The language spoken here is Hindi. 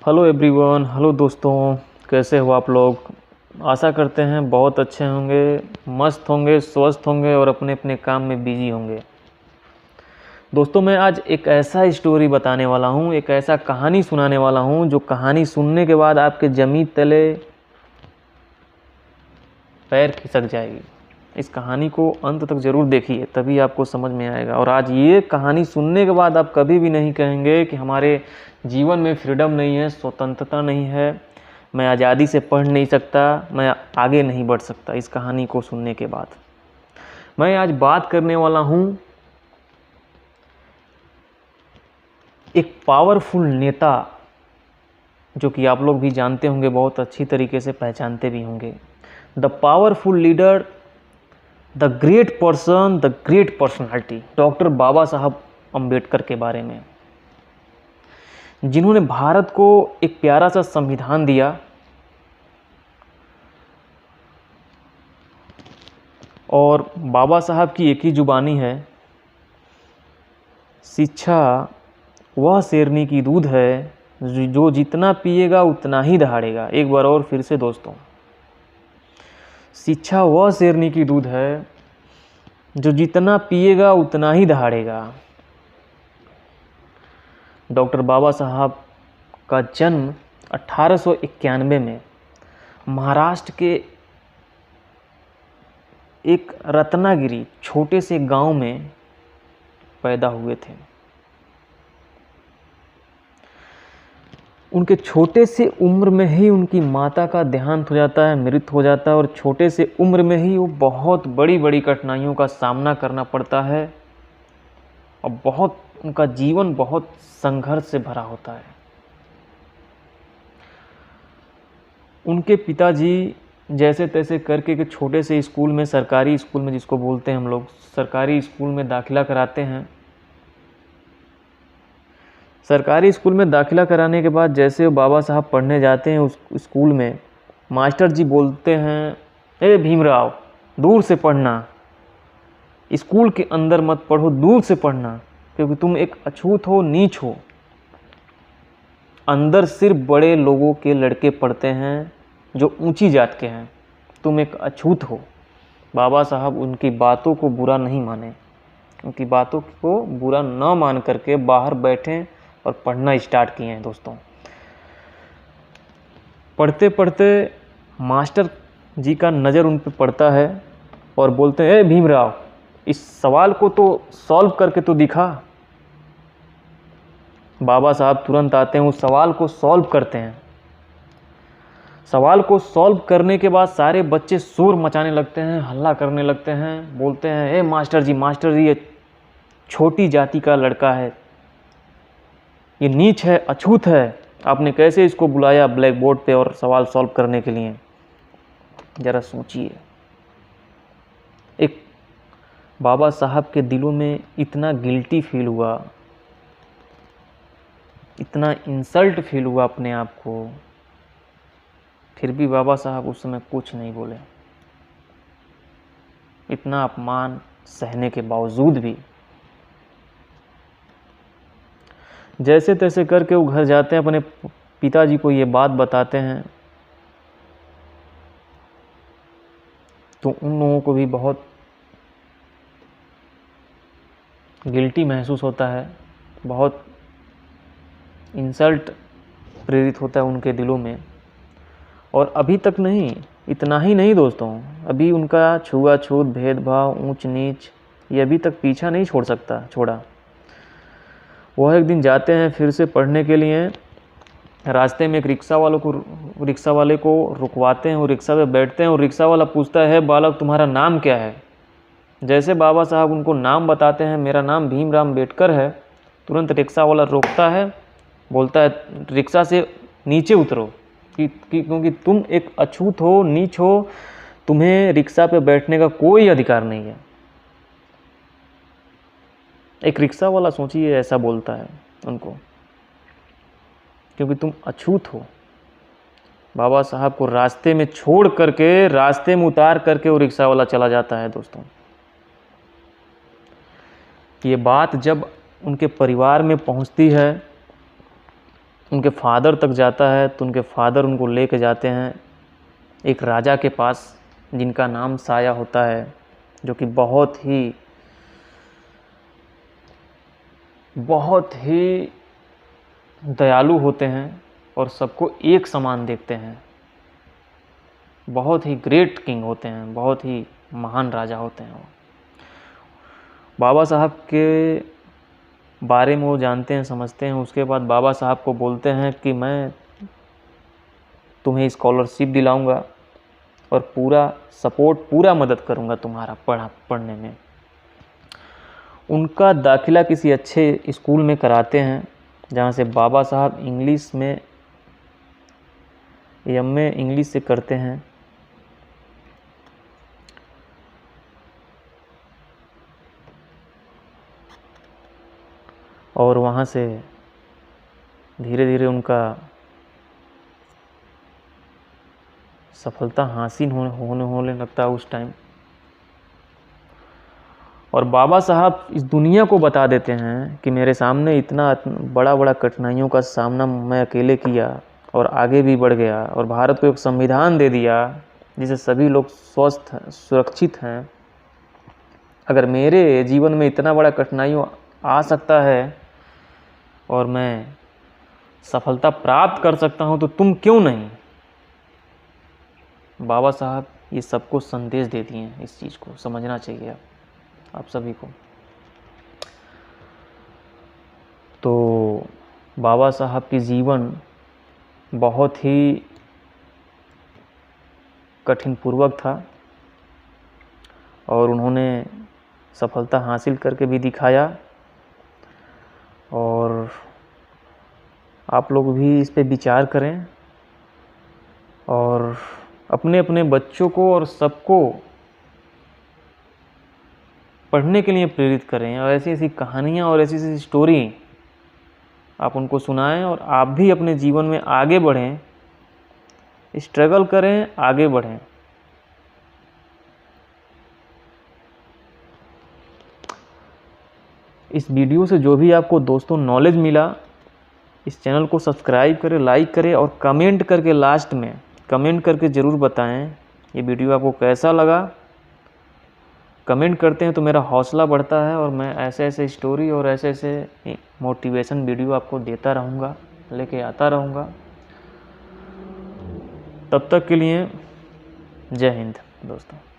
हेलो एवरीवन, हेलो दोस्तों, कैसे हो आप लोग। आशा करते हैं बहुत अच्छे होंगे, मस्त होंगे, स्वस्थ होंगे और अपने अपने काम में बिजी होंगे। दोस्तों, मैं आज एक ऐसा स्टोरी बताने वाला हूँ, एक ऐसा कहानी सुनाने वाला हूँ जो कहानी सुनने के बाद आपके ज़मीन तले पैर खिसक जाएगी। इस कहानी को अंत तक ज़रूर देखिए, तभी आपको समझ में आएगा। और आज ये कहानी सुनने के बाद आप कभी भी नहीं कहेंगे कि हमारे जीवन में फ्रीडम नहीं है, स्वतंत्रता नहीं है, मैं आज़ादी से पढ़ नहीं सकता, मैं आगे नहीं बढ़ सकता। इस कहानी को सुनने के बाद मैं आज बात करने वाला हूँ एक पावरफुल नेता, जो कि आप लोग भी जानते होंगे, बहुत अच्छी तरीके से पहचानते भी होंगे। The powerful leader, the great person, the great personality, doctor Baba Saheb Ambedkar के बारे में, जिन्होंने भारत को एक प्यारा सा संविधान दिया और बाबा साहब की एक ही जुबानी है, शिक्षा वह शेरनी की दूध है जो जितना पिएगा उतना ही दहाड़ेगा। एक बार और फिर से दोस्तों, शिक्षा वह शेरनी की दूध है जो जितना पिएगा उतना ही दहाड़ेगा। डॉक्टर बाबा साहब का जन्म 1891 में महाराष्ट्र के एक रत्नागिरी छोटे से गांव में पैदा हुए थे। उनके छोटे से उम्र में ही उनकी माता का देहांत हो जाता है, मृत्यु हो जाता है, और छोटे से उम्र में ही वो बहुत बड़ी बड़ी कठिनाइयों का सामना करना पड़ता है और उनका जीवन बहुत संघर्ष से भरा होता है। उनके पिताजी जैसे तैसे करके के छोटे से स्कूल में, सरकारी स्कूल में जिसको बोलते हैं हम लोग, सरकारी स्कूल में दाखिला कराते हैं। सरकारी स्कूल में दाखिला कराने के बाद जैसे बाबा साहब पढ़ने जाते हैं उस स्कूल में, मास्टर जी बोलते हैं, ए भीमराव, दूर से पढ़ना, स्कूल के अंदर मत पढ़ो, दूर से पढ़ना, क्योंकि तुम एक अछूत हो, नीच हो। अंदर सिर्फ बड़े लोगों के लड़के पढ़ते हैं जो ऊंची जात के हैं, तुम एक अछूत हो। बाबा साहब उनकी बातों को बुरा नहीं माने, उनकी बातों को बुरा न मान करके बाहर बैठे और पढ़ना स्टार्ट किए हैं। दोस्तों, पढ़ते पढ़ते मास्टर जी का नज़र उन पर पड़ता है और बोलते हैं, ए भीमराव, इस सवाल को तो सॉल्व करके तो दिखा। बाबा साहब तुरंत आते हैं, उस सवाल को सॉल्व करते हैं। सवाल को सॉल्व करने के बाद सारे बच्चे शोर मचाने लगते हैं, हल्ला करने लगते हैं, बोलते हैं, ए मास्टर जी, ये छोटी जाति का लड़का है, ये नीच है, अछूत है, आपने कैसे इसको बुलाया ब्लैक बोर्ड पे और सवाल सॉल्व करने के लिए। ज़रा सोचिए, एक बाबा साहब के दिलों में इतना गिल्टी फील हुआ, इतना इंसल्ट फील हुआ अपने आप को, फिर भी बाबा साहब उस समय कुछ नहीं बोले। इतना अपमान सहने के बावजूद भी जैसे तैसे करके वो घर जाते हैं, अपने पिताजी को ये बात बताते हैं, तो उन लोगों को भी बहुत गिल्टी महसूस होता है, बहुत इंसल्ट प्रेरित होता है उनके दिलों में। और अभी तक नहीं, इतना ही नहीं दोस्तों, अभी उनका छुआछूत, भेदभाव, ऊंच नीच, ये अभी तक पीछा नहीं छोड़ा। वह एक दिन जाते हैं फिर से पढ़ने के लिए, रास्ते में एक रिक्शा वाले को रुकवाते हैं, वो रिक्शा पे बैठते हैं और रिक्शा वाला पूछता है, बालक तुम्हारा नाम क्या है। जैसे बाबा साहब उनको नाम बताते हैं, मेरा नाम भीमराव अम्बेडकर है, तुरंत रिक्शा वाला रोकता है, बोलता है, रिक्शा से नीचे उतरो, क्योंकि तुम एक अछूत हो, नीच हो, तुम्हें रिक्शा पे बैठने का कोई अधिकार नहीं है। एक रिक्शा वाला, सोचिए, ऐसा बोलता है उनको, क्योंकि तुम अछूत हो। बाबा साहब को रास्ते में छोड़ करके, रास्ते में उतार करके वो रिक्शा वाला चला जाता है। दोस्तों, ये बात जब उनके परिवार में पहुंचती है उनके फादर तक जाता है तो उनके फादर उनको लेके जाते हैं एक राजा के पास जिनका नाम साया होता है, जो कि बहुत ही दयालु होते हैं और सबको एक समान देखते हैं। बहुत ही ग्रेट किंग होते हैं, बहुत ही महान राजा होते हैं वो। बाबा साहब के बारे में वो जानते हैं, समझते हैं। उसके बाद बाबा साहब को बोलते हैं कि मैं तुम्हें स्कॉलरशिप दिलाऊंगा और पूरा सपोर्ट, पूरा मदद करूंगा तुम्हारा पढ़ने में। उनका दाखिला किसी अच्छे स्कूल में कराते हैं जहाँ से बाबा साहब इंग्लिश में एमए इंग्लिश से करते हैं। और वहाँ से धीरे धीरे उनका सफलता हासिल होने लगता है उस टाइम। और बाबा साहब इस दुनिया को बता देते हैं कि मेरे सामने इतना बड़ा कठिनाइयों का सामना मैं अकेले किया और आगे भी बढ़ गया और भारत को एक संविधान दे दिया जिससे सभी लोग स्वस्थ सुरक्षित हैं। अगर मेरे जीवन में इतना बड़ा कठिनाइयों आ सकता है और मैं सफलता प्राप्त कर सकता हूं तो तुम क्यों नहीं। बाबा साहब ये सबको संदेश दे दिए हैं, इस चीज़ को समझना चाहिए आप सभी को। तो बाबा साहब की जीवन बहुत ही कठिन पूर्वक था और उन्होंने सफलता हासिल करके भी दिखाया। और आप लोग भी इस पे विचार करें और अपने अपने बच्चों को और सबको पढ़ने के लिए प्रेरित करें और ऐसी ऐसी कहानियाँ और ऐसी ऐसी स्टोरी आप उनको सुनाएं और आप भी अपने जीवन में आगे बढ़ें, स्ट्रगल करें, आगे बढ़ें। इस वीडियो से जो भी आपको दोस्तों नॉलेज मिला, इस चैनल को सब्सक्राइब करें, लाइक करें और कमेंट करके लास्ट में कमेंट करके ज़रूर बताएं ये वीडियो आपको कैसा लगा। कमेंट करते हैं तो मेरा हौसला बढ़ता है और मैं ऐसे ऐसे स्टोरी और ऐसे ऐसे मोटिवेशन वीडियो आपको देता रहूँगा, लेके आता रहूँगा। तब तक के लिए जय हिंद दोस्तों।